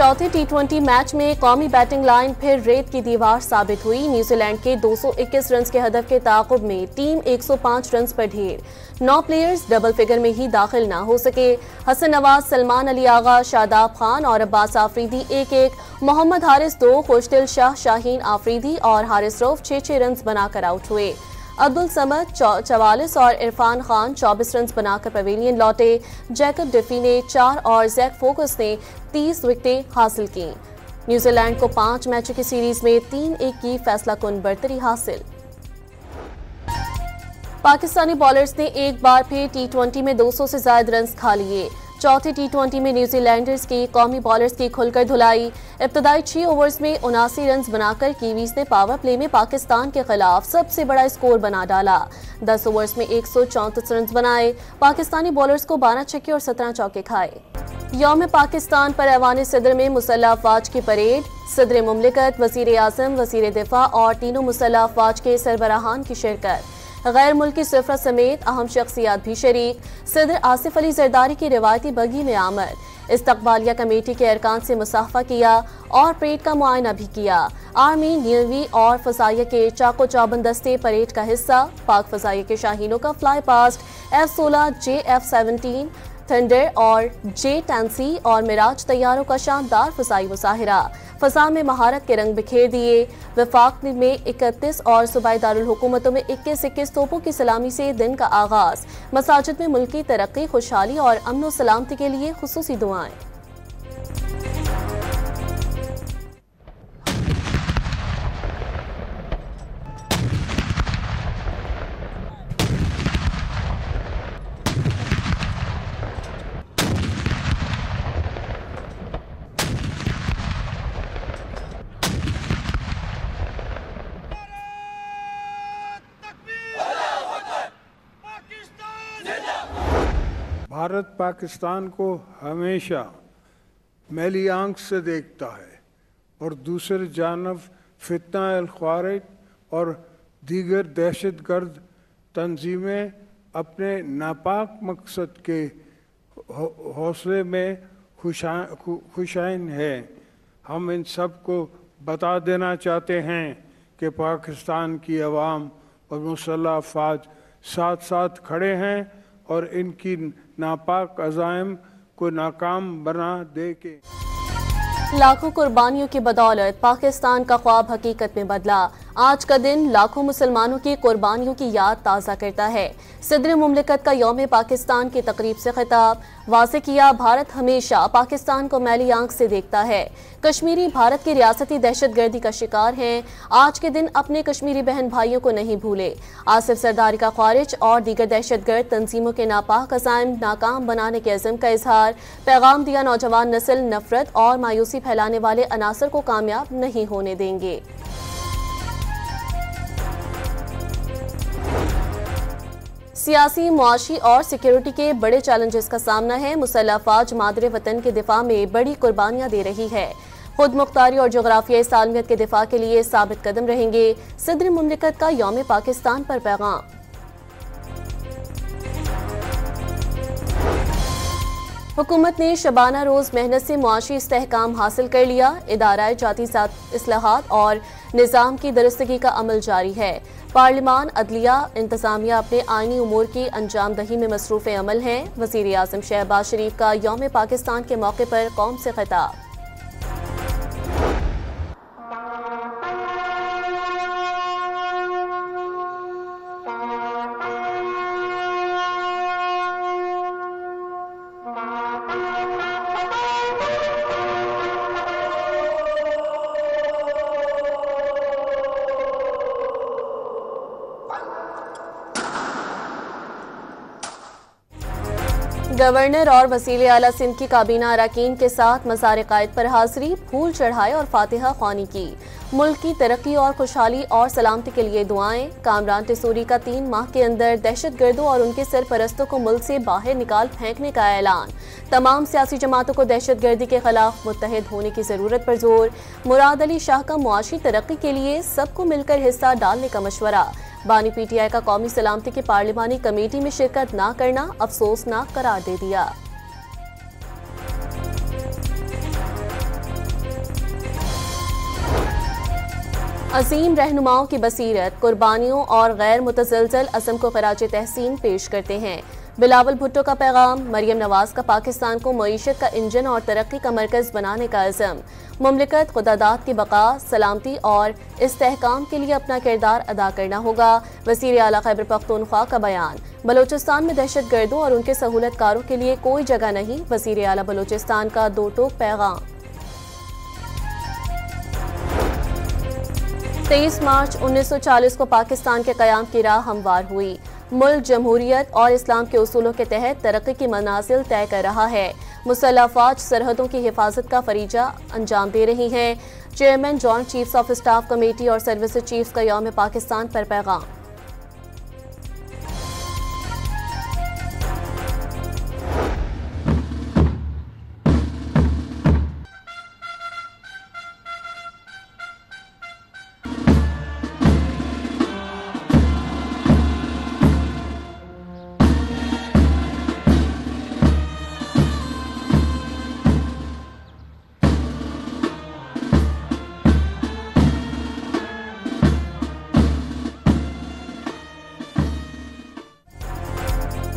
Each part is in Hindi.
चौथे टी20 मैच में कौमी बैटिंग लाइन फिर रेत की दीवार साबित हुई। न्यूजीलैंड के 221 रन के हदफ के ताक़ुब में टीम 105 रन पर ढेर। 9 प्लेयर्स डबल फिगर में ही दाखिल न हो सके। हसन नवाज, सलमान अली आगा, शादाब खान और अब्बास आफरीदी 1-1, मोहम्मद हारिस 2, खुशदिल शाह, शाहीन आफरीदी और हारिस रऊफ 6-6 रन बनाकर आउट हुए। अब्दुल समद 44 और इरफान खान 24 रन बनाकर पवेलियन लौटे। जैकब डिफी ने 4 और जैक फोकस ने 30 विकेटें हासिल की। न्यूजीलैंड को 5 मैचों की सीरीज में 3-1 की फैसलाकुन बढ़तरी हासिल। पाकिस्तानी बॉलर्स ने एक बार फिर टी20 में 200 से ज्यादा रन खा लिए। चौथे टी20 में न्यूजीलैंडर्स की कौमी बॉलर्स की खुलकर धुलाई। इब्तदाई 6 ओवर्स में 79 रन बनाकर कीवीज ने पावर प्ले में पाकिस्तान के खिलाफ सबसे बड़ा स्कोर बना डाला। 10 ओवर्स में 134 रन बनाए। पाकिस्तानी बॉलर्स को 12 छक्के और 17 चौके खाए। यौम पाकिस्तान पर ऐवान सदर में मुसल्लह अफवाज की परेड। सदर मुमलिकत, वजीर आजम, वजीर दिफा और तीनों मुसल्लह अफवाज के सरबराहान की शिरकत। गैर मुल्की सफरा समेत अहम शख्सियात भी शरीक। सदर आसिफ अली जरदारी की रिवायती बगी में आमद। इस्तकबालिया कमेटी के अरकान से मुसाफा किया और परेड का मुआयना भी किया। आर्मी, नेवी और फजाइया के चाको चौबंद दस्ते परेड का हिस्सा। पाक फजाइया के शाहीनों का fly past, F-16, J-F-17 thunder और J-10C और मिराज तैयारों का शानदार फजाई मुजाहिरा। फजा में महारत के रंग बिखेर दिए। वफाक में 31 और सूबाई दारुल हुकूमतों में 21-21 तोपों की सलामी से दिन का आगाज। मसाजिद में मुल्की तरक्की, खुशहाली और अमन सलामती के लिए खुसूसी दुआएं। भारत पाकिस्तान को हमेशा मैली आंख से देखता है और दूसरी जानब फितना अल-ख्वारिज और दीगर दहशतगर्द तंजीमें अपने नापाक मकसद के हौसले में खुशाइन है। हम इन सब को बता देना चाहते हैं कि पाकिस्तान की अवाम और मुसल्लह अफवाज साथ साथ खड़े हैं और इनकी नापाक अज़ाइम को नाकाम बना दे के। लाखों कुर्बानियों की बदौलत पाकिस्तान का ख्वाब हकीकत में बदला। आज का दिन लाखों मुसलमानों की कुर्बानियों की याद ताज़ा करता है। सदर मुमलिकत का यौम पाकिस्तान की तकरीब से खिताब। वाज़े किया, भारत हमेशा पाकिस्तान को मैली आंख से देखता है। कश्मीरी भारत की रियासती दहशतगर्दी का शिकार हैं। आज के दिन अपने कश्मीरी बहन भाइयों को नहीं भूले। आसिफ जरदारी का ख्वारिज और दीगर दहशतगर्द तंजीमों के नापाक अज़ाइम नाकाम बनाने के अज़म का इजहार। पैगाम दिया, नौजवान नस्ल नफरत और मायूसी फैलाने वाले अनासर को कामयाब नहीं होने देंगे। सियासी, मुआशी और सिक्योरिटी के बड़े चैलेंजेस का सामना है। मुसल्लह अफवाज मादरे वतन के दिफा में बड़ी कुर्बानियां दे रही है। खुद मुख्तारी और जोग्राफियाई सालमियत के दिफा के लिए साबित कदम रहेंगे। सदर मुमलिकत का यौम पाकिस्तान पर पैगाम। हुकूमत ने शबाना रोज मेहनत से मुआशी इस्तेहकाम हासिल कर लिया। इदारा जाती इस्लाहात और निज़ाम की दुरुस्तगी का अमल जारी है। पार्लिमान, अदलिया, इंतजामिया अपने आईनी उमूर की अंजाम दही में मसरूफ़ अमल हैं। वज़ीर आज़म शहबाज शरीफ का यौम पाकिस्तान के मौके पर कौम से खिताब। गवर्नर और वज़ीर आला सिंध की काबीना अरकान के साथ मज़ार क़ायद पर हाज़िरी, फूल चढ़ाए और फातिहा ख्वानी की। मुल्क की तरक्की और खुशहाली और सलामती के लिए दुआएं। कामरान टिसूरी का 3 माह के अंदर दहशतगर्दों और उनके सरपरस्तों को मुल्क से बाहर निकाल फेंकने का ऐलान। तमाम सियासी जमातों को दहशतगर्दी के खिलाफ मुत्तहिद होने की ज़रूरत पर जोर। मुराद अली शाह का मुआशी तरक्की के लिए सबको मिलकर हिस्सा डालने का मशवरा। बानी PTI का कौमी सलामती की पार्लिमानी कमेटी में शिरकत न करना अफसोसनाक करार दे दिया। अजीम रहनुमाओं की बसीरत, कुर्बानियों और गैर मुतज़लज़ल असम को खराज तहसीन पेश करते हैं। बिलावल भुट्टो का पैगाम, मरियम नवाज का पाकिस्तान को मईशत का इंजन और तरक्की का मरकज़ बनाने का अज़म। मुमलिकत, खुदादाद की बका, सलामती और इस्तेहकाम के लिए अपना किरदार अदा करना होगा। वज़ीर आला खैबर पख्तूनख्वा का बयान, बलोचिस्तान में दहशत गर्दों और उनके सहूलतकारों के लिए कोई जगह नहीं। वज़ीर आला बलोचिस्तान का दो टोक पैगाम। 23 मार्च 1940 को पाकिस्तान के क़याम की राह हमवार हुई। मुल्क जमहूरियत और इस्लाम के उसूलों के तहत तरक्की की मनाजिल तय कर रहा है। मुसल्लह फ़ौज सरहदों की हिफाजत का फरीजा अंजाम दे रही हैं। Chairman joint chiefs of staff committee और सर्विसेज चीफ्स का यौम पाकिस्तान पर पैगाम।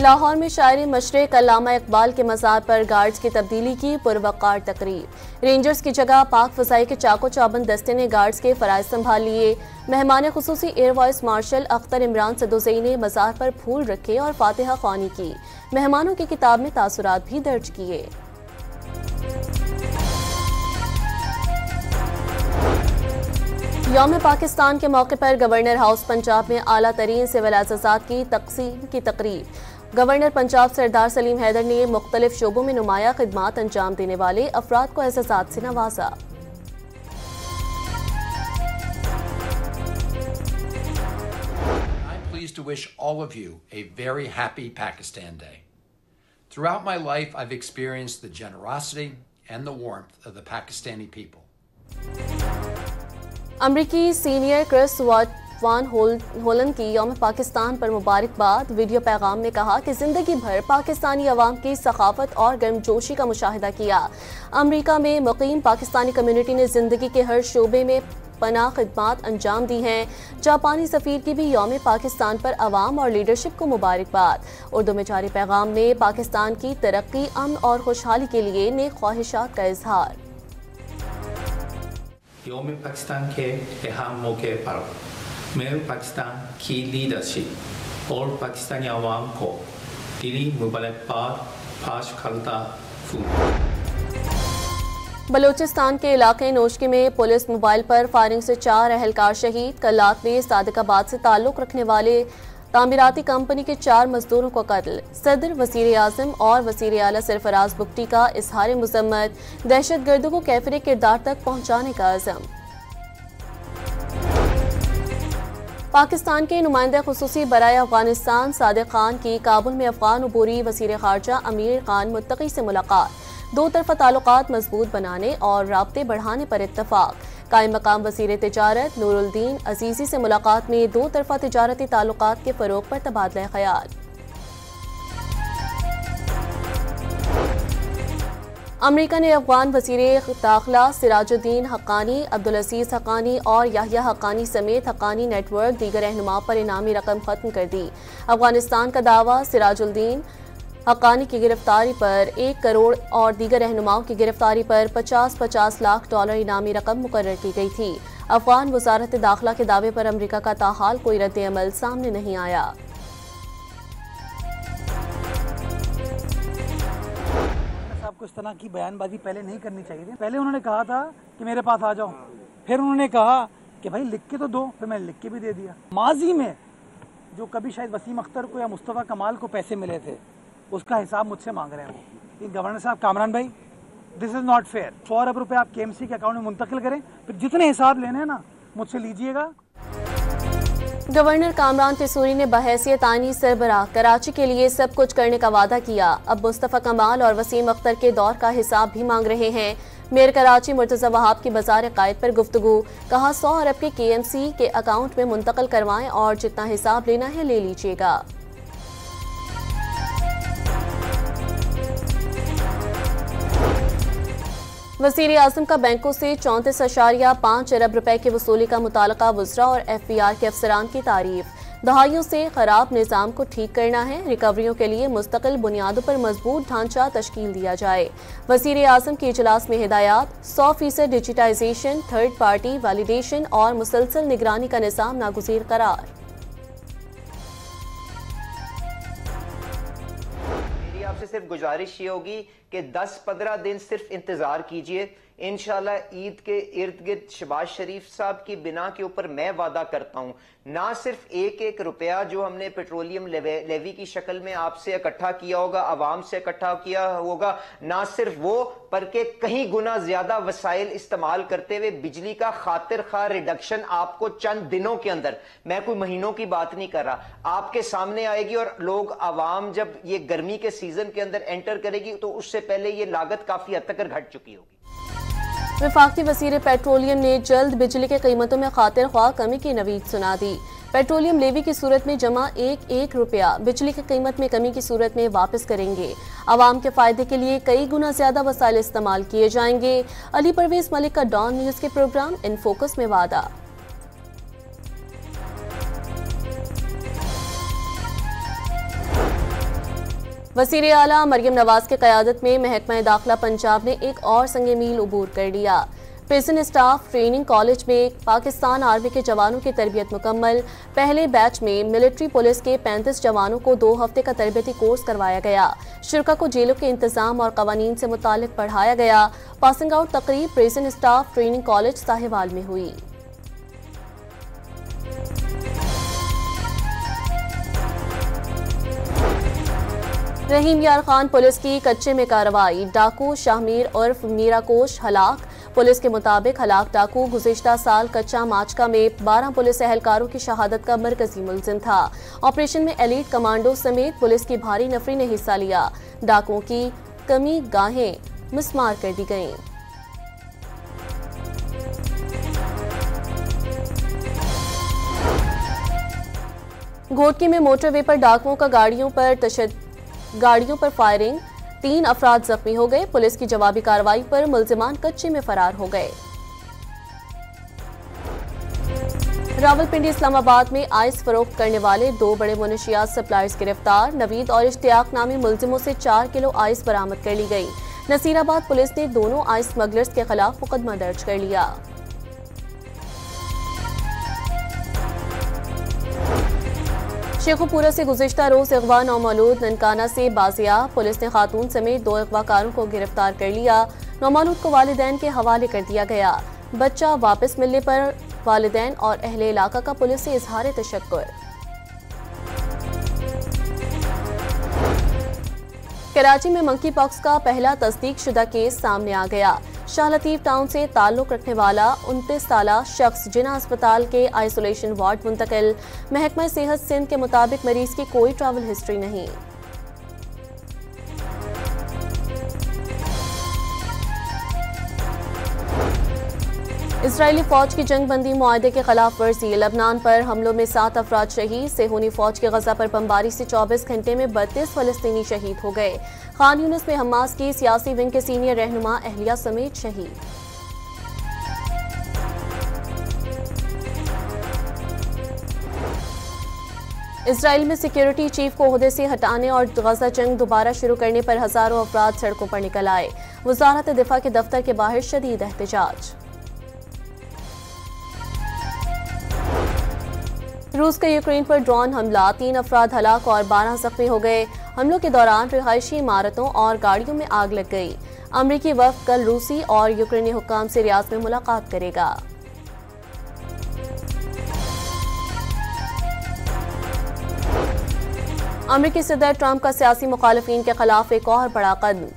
लाहौर में शायर मशरिक अल्लामा इकबाल के मज़ार पर गार्ड्स की तब्दीली की पुरवकार तकरीब। रेंजर्स की जगह पाक फ़ज़ाई के चाको चाबंद दस्ते ने गार्ड्स के फ़राइज़ संभाल लिए। मेहमान खुसूसी air vice marshal Akhtar Imran Sadozai ने मज़ार पर फूल रखे और फातिहा ख्वानी की। मेहमानों की किताब में तासुरात भी दर्ज किए। यौम पाकिस्तान के मौके पर गवर्नर हाउस पंजाब में आला तरीन सिविल एज़ाज़ात की तकसीम की तकरीब। गवर्नर पंजाब सरदार सलीम हैदर ने मुख्तलिफ शोबों में नुमाया खिदमात अंजाम देने वाले अफराद को एज़ाज़ात से नवाजा। I'm pleased to wish all of you a very happy Pakistan Day. Throughout my life, I've experienced the generosity and the warmth of the Pakistani people. अमरीकी सीनियर क्रिस वान होलन की यौम पाकिस्तान पर मुबारकबाद। वीडियो पैगाम में कहा कि जिंदगी भर पाकिस्तानी अवाम की सखाफत और गर्मजोशी का मुशाहिदा किया। अमरीका में मुकीम पाकिस्तानी कम्युनिटी ने जिंदगी के हर शोबे में पनाह खिदमात अंजाम दी हैं। जापानी सफ़ीर की भी यौम पाकिस्तान पर अवाम और लीडरशिप को मुबारकबाद। उर्दू में जारी पैगाम में पाकिस्तान की तरक्की, अमन और खुशहाली के लिए नेक ख्वाहिशात का इजहार। यौम पाकिस्तान के अहम मौके पर मैं पाकिस्तान की लीडरशिप और पाकिस्तानी अवाम को दिली मुबारकबाद पेश करता हूँ। बलोचिस्तान के इलाके नोशकी में पुलिस मोबाइल पर फायरिंग से 4 अहलकार शहीद। कल्लात में सादिकाबाद से ताल्लुक रखने वाले तामीराती कंपनी के 4 मजदूरों को कत्ल। सदर, वज़ीर आज़म और वज़ीर आला सरफराज बुगटी का इजहार मुज़म्मत। दहशत गर्दों को कैफिर किरदार तक पहुँचाने का अज़म। पाकिस्तान के नुमाइंदा खुसूसी बराए अफगानिस्तान सादिक खान की काबुल में अफगान उबूरी वज़ीर ख़ारजा अमीर खान मुत्तकी से मुलाकात। 2 तरफ़ा ताल्लुकात मजबूत बनाने और राब्ते बढ़ाने पर इत्तफ़ाक। कायम मकाम वज़ीर तिजारत नूरुद्दीन अजीज़ी से मुलाकात में 2 तरफ़ा तिजारती ताल्लुकात के फ़रोग़ पर तबादला ख़याल। अमेरिका ने अफगान वज़ीर दाखिला सिराजुद्दीन हक्कानी, अब्दुल अज़ीज़ हक्कानी और याहिया हक्कानी समेत हक्कानी नेटवर्क दीगर रहनुमाओं पर इनामी रकम खत्म कर दी। अफगानिस्तान का दावा, सिराजुद्दीन हक्कानी की गिरफ्तारी पर 1 करोड़ और दीगर रहनुमाओं की गिरफ्तारी पर 50-50 लाख डॉलर इनामी रकम मुकर्रर की गई थी। अफगान वज़ारत दाखिला के दावे पर अमेरिका का ताहाल कोई रद्द अमल सामने नहीं आया। आपको इस तरह की बयानबाजी पहले नहीं करनी चाहिए थी। पहले उन्होंने कहा था कि मेरे पास आ जाओ, फिर उन्होंने कहा कि भाई लिख के तो दो, फिर मैंने लिख के भी दे दिया। माजी में जो कभी शायद वसीम अख्तर को या मुस्तफ़ा कमाल को पैसे मिले थे उसका हिसाब मुझसे मांग रहे हैं वो। गवर्नर साहब, कामरान भाई, दिस इज़ नॉट फेयर। 100 अरब रुपये आप KMC के अकाउंट में मुंतकिल करें, फिर जितने हिसाब लेने हैं ना मुझसे लीजिएगा। गवर्नर कामरान तिसूरी ने बहैसियत आईनी सरबराह कराची के लिए सब कुछ करने का वादा किया। अब मुस्तफ़ा कमाल और वसीम अख्तर के दौर का हिसाब भी मांग रहे हैं। मेयर कराची मुर्तज़ा वहाब की बाज़ार कायद पर गुफ्तगू। कहा 100 अरब के KMC के अकाउंट में मुंतकिल करवाएं और जितना हिसाब लेना है ले लीजिएगा। वज़ीर आज़म का बैंकों से 34.5 अरब रुपए की वसूली का मुतालका वज़रा और FBR के अफसरान की तारीफ। दहाइयों से खराब निज़ाम को ठीक करना है, रिकवरियों के लिए मुस्तकिल बुनियादों पर मजबूत ढांचा तश्कील दिया जाए। वज़ीर आज़म के इजलास में हिदायत, 100% डिजिटाइजेशन, थर्ड पार्टी वैलिडेशन और मुसलसल निगरानी का निज़ाम नागुज़ीर करार। मेरी आपसे सिर्फ गुजारिश ये होगी कि 10-15 दिन सिर्फ इंतजार कीजिए। इंशाल्लाह ईद के इर्द गिर्द शहबाज शरीफ साहब की बिना के ऊपर मैं वादा करता हूं, ना सिर्फ एक रुपया जो हमने पेट्रोलियम लेवी की शक्ल में आपसे इकट्ठा किया होगा, आवाम से इकट्ठा किया होगा, ना सिर्फ वो बल्कि कहीं गुना ज्यादा वसाइल इस्तेमाल करते हुए बिजली का खातिर खा रिडक्शन आपको चंद दिनों के अंदर, मैं कोई महीनों की बात नहीं कर रहा, आपके सामने आएगी। और लोग आवाम जब ये गर्मी के सीजन के अंदर एंटर करेगी तो उससे पहले ये लागत काफी हद तक घट चुकी होगी। वफाकी वज़ीर पेट्रोलियम ने जल्द बिजली के कीमतों में खातिर ख्वाह कमी की नवीद सुना दी। पेट्रोलियम लेवी की सूरत में जमा एक रुपया बिजली की कीमत में कमी की सूरत में वापस करेंगे। आवाम के फायदे के लिए कई गुना ज्यादा वसाइल इस्तेमाल किए जाएंगे। अली परवेज मलिक का डॉन न्यूज के प्रोग्राम इन फोकस में वादा। वज़ीर आला मरियम नवाज की क़यादत में महकमा दाखिला पंजाब ने एक और संगे मील उबूर कर लिया। प्रिजन स्टाफ ट्रेनिंग कॉलेज में पाकिस्तान आर्मी के जवानों की तरबियत मुकम्मल। पहले बैच में मिलिट्री पुलिस के 35 जवानों को 2 हफ्ते का तरबियती कोर्स करवाया गया। शुरा को जेलों के इंतजाम और कवानीन से मुतालिक पढ़ाया गया। पासिंग आउट तकरीब prison staff training college Sahiwal में हुई। रहीम यार खान पुलिस की कच्चे में कार्रवाई। डाकू शाहमीर उर्फ मीराकोश हलाक। पुलिस के मुताबिक हलाक डाकू गुज़िश्ता साल कच्चा माचका में 12 पुलिस एहलकारों की शहादत का मरकजी मुलजिम था। ऑपरेशन में एलीट कमांडो समेत पुलिस की भारी नफरी ने हिस्सा लिया। डाकुओं की कमी गाहें मिसमार कर दी गईं। घोटकी में मोटरवे पर डाकुओं का गाड़ियों पर फायरिंग। 3 अफराद जख्मी हो गए। पुलिस की जवाबी कार्रवाई पर मुलजिमान कच्चे में फरार हो गए। रावलपिंडी इस्लामाबाद में आइस फरोख्त करने वाले 2 बड़े मुनशियात सप्लायर्स गिरफ्तार। नवीद और इश्तियाक नामी मुलजिमों से 4 किलो आइस बरामद कर ली गई। नसीराबाद पुलिस ने दोनों आइस स्मगलर्स के खिलाफ मुकदमा दर्ज कर लिया। शेखुपुरा से गुज़िश्ता रोज अगवा नौमालूद ननकाना से बाजियाब। पुलिस ने खातून समेत 2 अगवाकारों को गिरफ्तार कर लिया। नौमालूद को वालिदैन के हवाले कर दिया गया। बच्चा वापस मिलने पर वालिदैन और अहले इलाका का पुलिस से इजहार तशक्कुर। कराची में मंकी पॉक्स का पहला तस्दीक शुदा केस सामने आ गया। शाह लतीफ टाउन से ताल्लुक रखने वाला 29 साला शख्स जिना अस्पताल के आइसोलेशन वार्ड मुंतकिल। महकमा सेहत सिंध के मुताबिक मरीज की कोई ट्रैवल हिस्ट्री नहीं। इजरायली फौज की जंगबंदी मुआहदे के खिलाफ वर्जी। लबनान पर हमलों में 7 अफराद शहीद। सेहूनी फौज के गजा पर बमबारी से 24 घंटे में 32 फलस्तीनी शहीद हो गए। खान यूनिस में हमास की सियासी विंग के सीनियर रहनुमा अहलिया समेत शहीद। इसराइल में सिक्योरिटी चीफ को ओहदे से हटाने और गजा जंग दोबारा शुरू करने पर हजारों अफराद सड़कों पर निकल आए। वजारत दिफा के दफ्तर के बाहर शदीद एहतजाज। रूस का यूक्रेन पर ड्रोन हमला। 3 अफराद हलाक और 12 जख्मी हो गए। हमलों के दौरान रिहायशी इमारतों और गाड़ियों में आग लग गई। अमरीकी वफ्द कल रूसी और यूक्रेनी हुक्काम से रियाद में मुलाकात करेगा। अमरीकी सदर ट्रंप का सियासी मुखालिफिन के खिलाफ एक और बड़ा कदम।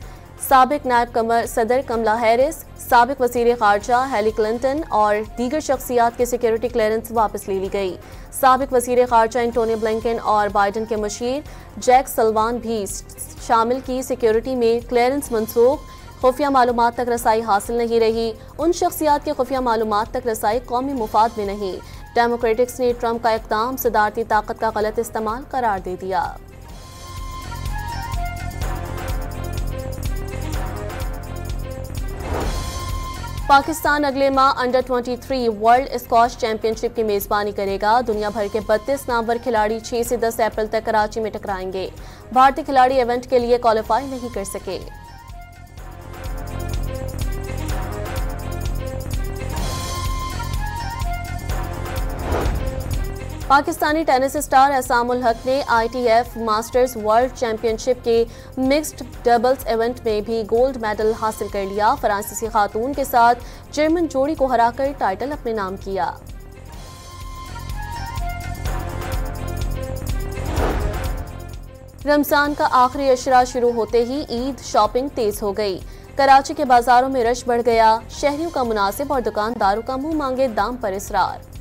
साबिक नायब सदर कमला हैरिस, साबिक वजीर खारजा हेली क्लिंटन और दीगर शख्सियात की सिक्योरिटी क्लियरेंस वापस ले ली गई। साबिक वजीर खारजा एंटोनी ब्लिंकन और बाइडन के मशीर जैक सल्वान भी शामिल की सिक्योरिटी में क्लियरेंस मनसूख। खुफिया मालूमात तक रसाई हासिल नहीं रही। उन शख्सियात के खुफिया मालूमात तक रसाई कौमी मुफाद में नहीं। डेमोक्रेटिक्स ने ट्रंप का इक़दाम सदारती ताकत का गलत इस्तेमाल करार दे दिया। पाकिस्तान अगले माह अंडर 23 वर्ल्ड स्क्वॉश चैंपियनशिप की मेजबानी करेगा। दुनिया भर के 32 नामवर खिलाड़ी 6 से 10 अप्रैल तक कराची में टकराएंगे। भारतीय खिलाड़ी इवेंट के लिए क्वालिफाई नहीं कर सके। पाकिस्तानी टेनिस स्टार एहसान उल हक ने ITF मास्टर्स वर्ल्ड चैंपियनशिप के मिक्स्ड डबल्स इवेंट में भी गोल्ड मेडल हासिल कर लिया। फ्रांसीसी खातून के साथ जर्मन जोड़ी को हराकर टाइटल अपने नाम किया। रमजान का आखिरी अशरा शुरू होते ही ईद शॉपिंग तेज हो गई। कराची के बाजारों में रश बढ़ गया। शहरियों का मुनासिब और दुकानदारों का मुंह मांगे दाम पर इसरार।